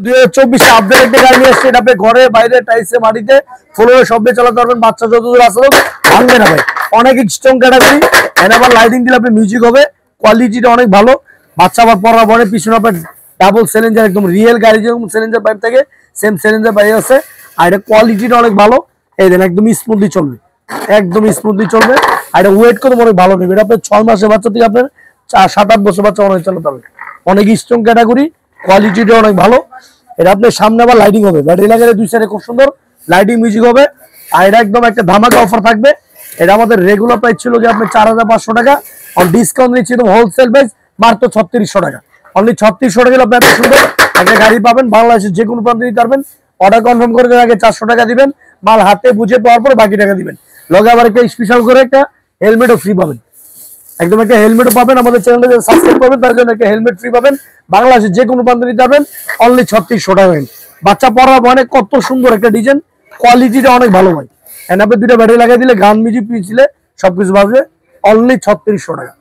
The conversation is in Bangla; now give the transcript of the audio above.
2024 আপডেট একটা গাড়ি নিয়ে এসেছে। এটা আপনি ঘরে বাইরে টাইসে মাটিতে ফ্লোরে সবে চালাতে পারবেন। বাচ্চা যতদূর আসলো ভাঙবে না ভাই, অনেক স্ট্রং ক্যাটাগরি। এন্ড আবার লাইটিং দিলে আপনি মিউজিক হবে, কোয়ালিটিটা অনেক ভালো। বাচ্চা আবার পড়া পরে পিছনে আপনার ডাবল সিলিন্ডার, একদম রিয়েল গাড়ি যেরকম সিলিন্ডার পাইপ থাকে সেম সিলিন্ডার পাইপ আছে। আর এটা কোয়ালিটিটা অনেক ভালো। এই দেন একদম স্মুথলি চলবে, একদম স্মুথলি চলবে। আর এটা ওয়েট করতে অনেক ভালো নেবে। এটা আপনার 6 মাসের বাচ্চা থেকে আপনার 7-8 বছর বাচ্চা অনেক চালাতে পারবে। অনেক স্ট্রং ক্যাটাগরি, কোয়ালিটিটা অনেক ভালো। এটা আপনার সামনে আবার লাইটিং হবে, ব্যাটারি লাগালে 2 সাইডে খুব সুন্দর লাইটিং মিউজিক হবে। আর এটা একদম একটা ধামাকা অফার থাকবে। এটা আমাদের রেগুলার প্রাইস ছিল যে আপনার 4500 টাকা, আর ডিসকাউন্ট দিচ্ছি একদম হোলসেল প্রাইস মাত্র 3600 টাকা। অনলি 3600 টাকা আপনি এত সুন্দর একটা গাড়ি পাবেন। বাংলাদেশের যে কোনো প্রান্তে দিতে পারবেন। অর্ডার কনফার্ম করে দেওয়ার আগে 400 টাকা দিবেন, মাল হাতে বুঝে পাওয়ার পর বাকি টাকা দিবেন। লগে আবার একটা স্পেশাল করে একটা হেলমেটও ফ্রি পাবেন। একদম একটা হেলমেটও পাবেন। আমাদের চ্যানেলটা সাবস্ক্রাইব করবেন, তার জন্য একটা হেলমেট ফ্রি পাবেন। বাংলাদেশের যে কোনো প্রান্তে দিতে পারবেন অনলি 3600 টাকা। বাচ্চা পড়া অনেক কত সুন্দর একটা ডিজাইন, কোয়ালিটিটা অনেক ভালো হয়। এন্ড আপনি 2টা ব্যাটারি লাগিয়ে দিলে গান মিউজিক পিছিয়ে সবকিছু পাবে অনলি 3600 টাকা।